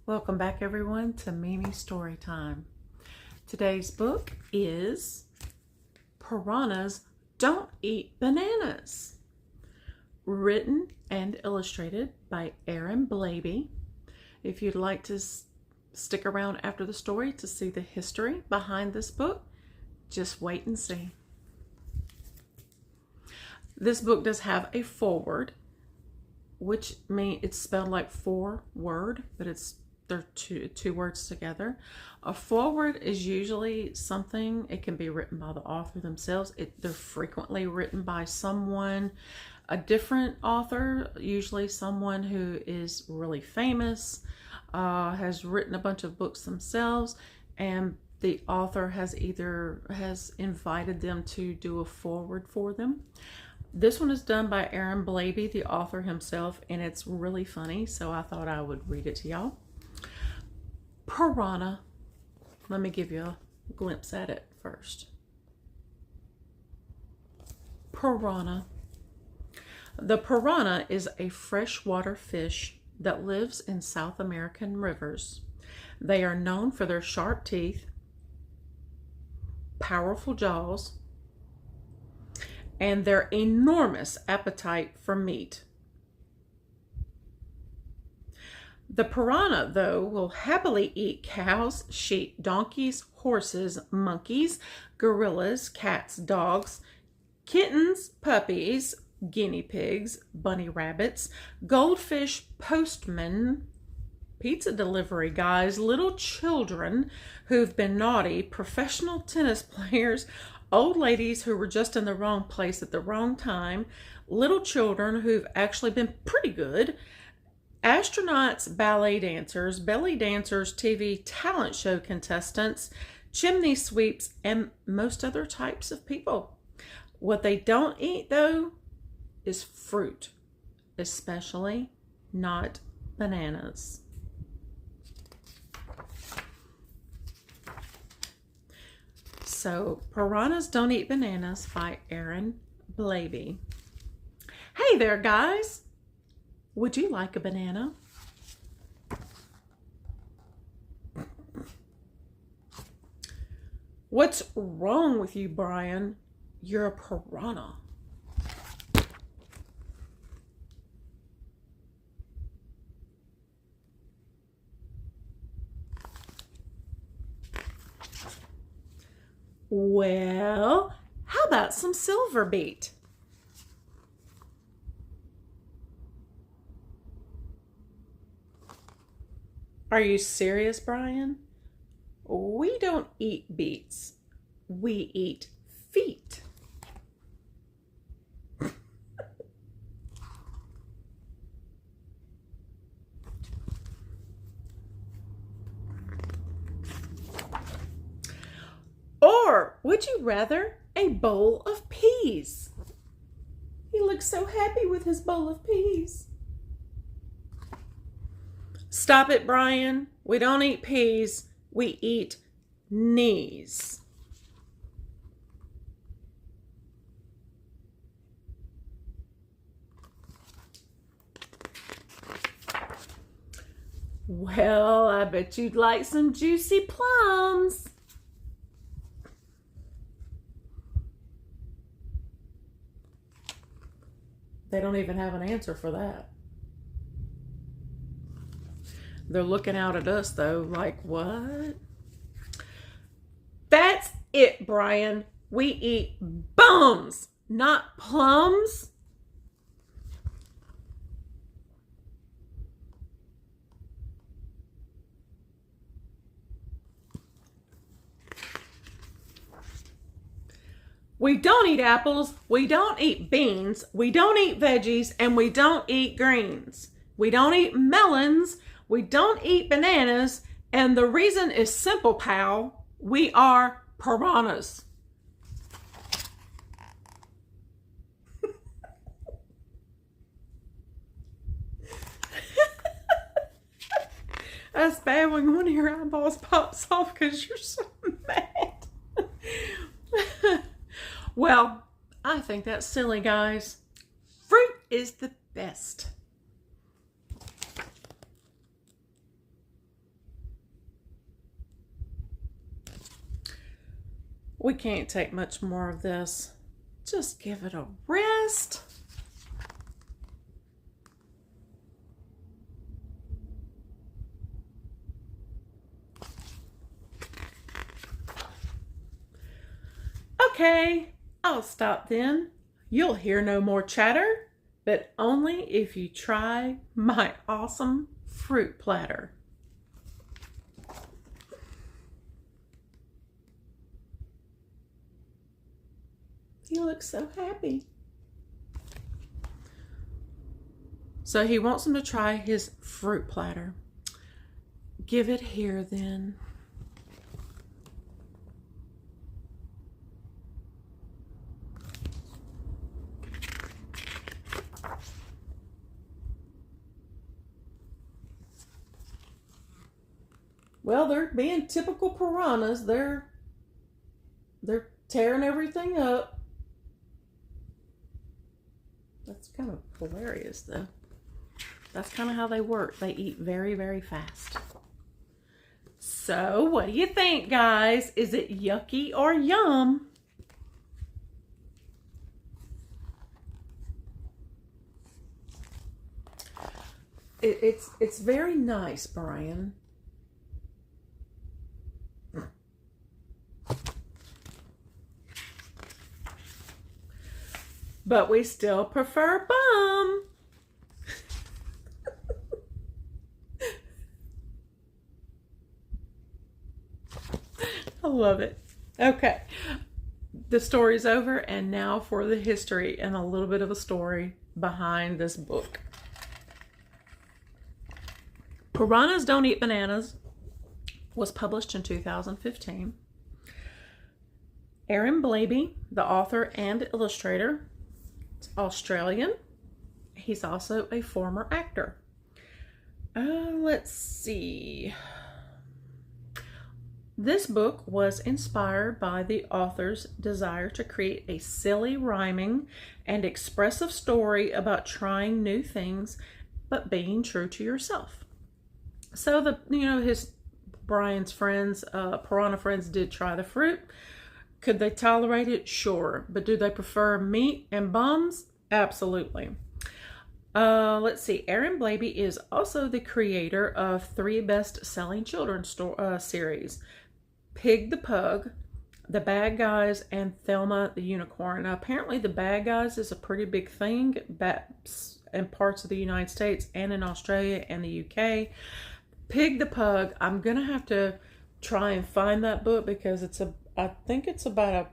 Welcome back everyone to Mimi Storytime. Today's book is Piranhas Don't Eat Bananas. Written and illustrated by Blabey. If you'd like to stick around after the story to see the history behind this book, just wait and see. This book does have a foreword, which means it's spelled like forward, but they're two words together. A foreword is usually something, it can be written by the author themselves. They're frequently written by someone, a different author, usually someone who is really famous, has written a bunch of books themselves, and the author has invited them to do a foreword for them. This one is done by Blabey, the author himself, and it's really funny, so I thought I would read it to y'all. Piranha. Let me give you a glimpse at it first. Piranha. The piranha is a freshwater fish that lives in South American rivers. They are known for their sharp teeth, powerful jaws, and their enormous appetite for meat. The piranha, though, will happily eat cows, sheep, donkeys, horses, monkeys, gorillas, cats, dogs, kittens, puppies, guinea pigs, bunny rabbits, goldfish, postmen, pizza delivery guys, little children who've been naughty, professional tennis players, old ladies who were just in the wrong place at the wrong time, little children who've actually been pretty good, astronauts, ballet dancers, belly dancers, TV talent show contestants, chimney sweeps, and most other types of people. What they don't eat, though, is fruit, especially not bananas. So, Piranhas Don't Eat Bananas by Blabey. Hey there, guys! Would you like a banana? What's wrong with you, Brian? You're a piranha. Well, how about some silver beet? Are you serious, Brian? We don't eat beets. We eat feet. Or would you rather a bowl of peas? He looks so happy with his bowl of peas. Stop it, Brian. We don't eat peas. We eat knees. Well, I bet you'd like some juicy plums. They don't even have an answer for that. They're looking out at us, though, like, what? That's it, Brian. We eat bums, not plums. We don't eat apples, we don't eat beans, we don't eat veggies, and we don't eat greens. We don't eat melons, we don't eat bananas, and the reason is simple, pal. We are piranhas. That's bad when one of your eyeballs pops off because you're so mad. Well, I think that's silly, guys. Fruit is the best. We can't take much more of this. Just give it a rest. Okay, I'll stop then. You'll hear no more chatter, but only if you try my awesome fruit platter. He looks so happy. So he wants them to try his fruit platter. Give it here then. Well, they're being typical piranhas. They're tearing everything up. That's kind of hilarious, though. That's kind of how they work. They eat very, very fast. So, what do you think, guys? Is it yucky or yum? It's very nice, Brian. But we still prefer bum. I love it. Okay, the story's over, and now for the history and a little bit of a story behind this book. Piranhas Don't Eat Bananas was published in 2015. Aaron Blabey, the author and illustrator, is Australian. He's also a former actor. Let's see. This book was inspired by the author's desire to create a silly, rhyming, and expressive story about trying new things, but being true to yourself. So his Brian's friends, piranha friends, did try the fruit. Could they tolerate it? Sure. But do they prefer meat and bums? Absolutely. Let's see. Aaron Blabey is also the creator of 3 best-selling children's series: Pig the Pug, The Bad Guys, and Thelma the Unicorn. Now, apparently The Bad Guys is a pretty big thing in parts of the United States and in Australia and the UK. Pig the Pug, I'm going to have to try and find that book because I think it's about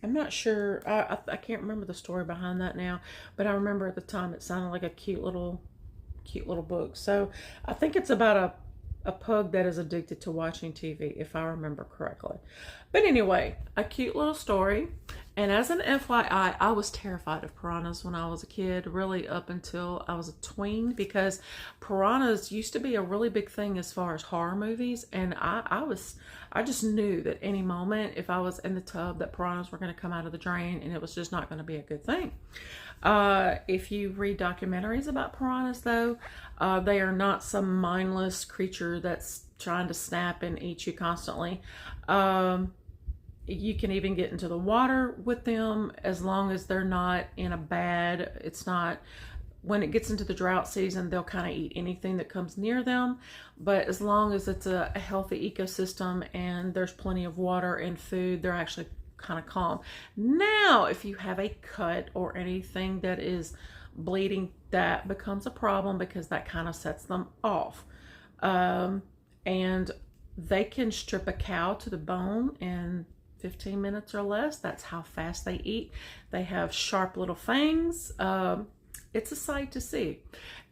I'm not sure. I can't remember the story behind that now, but I remember at the time it sounded like a cute little book. So I think it's about a pug that is addicted to watching TV, if I remember correctly. But anyway, a cute little story. And as an FYI, I was terrified of piranhas when I was a kid, really up until I was a tween, because piranhas used to be a really big thing as far as horror movies. And I just knew that any moment, if I was in the tub, that piranhas were going to come out of the drain, and it was just not going to be a good thing. If you read documentaries about piranhas, though, they are not some mindless creature that's trying to snap and eat you constantly. You can even get into the water with them as long as they're not in a bad, it's not, when it gets into the drought season, they'll kind of eat anything that comes near them. But as long as it's a healthy ecosystem and there's plenty of water and food, they're actually kind of calm. Now, if you have a cut or anything that is bleeding, that becomes a problem because that kind of sets them off. And they can strip a cow to the bone in 15 minutes or less. That's how fast they eat. They have sharp little fangs. It's a sight to see.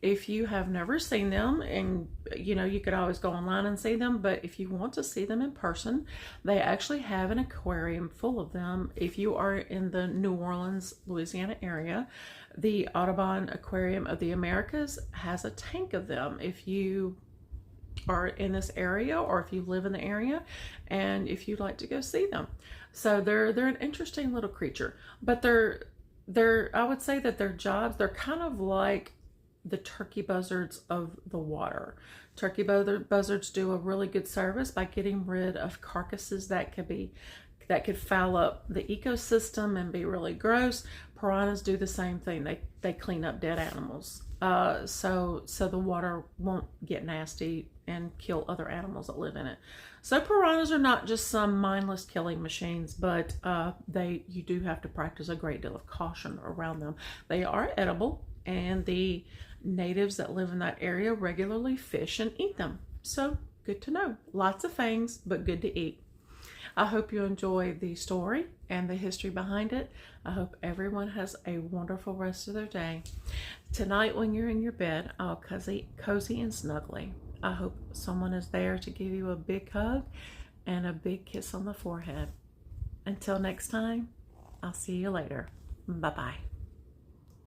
If you have never seen them, and you could always go online and see them, but if you want to see them in person, they actually have an aquarium full of them. If you are in the New Orleans, Louisiana area, the Audubon Aquarium of the Americas has a tank of them. If you are in this area, or if you live in the area and if you'd like to go see them. So they're an interesting little creature, but I would say that their jobs, they're kind of like the turkey buzzards of the water. Turkey buzzards do a really good service by getting rid of carcasses that could foul up the ecosystem and be really gross. Piranhas do the same thing. They clean up dead animals. So the water won't get nasty and kill other animals that live in it. So piranhas are not just some mindless killing machines, but you do have to practice a great deal of caution around them. They are edible, and the natives that live in that area regularly fish and eat them. So good to know. Lots of fangs, but good to eat. I hope you enjoy the story and the history behind it. I hope everyone has a wonderful rest of their day. Tonight when you're in your bed, all cozy and snuggly, I hope someone is there to give you a big hug and a big kiss on the forehead. Until next time, I'll see you later. Bye-bye.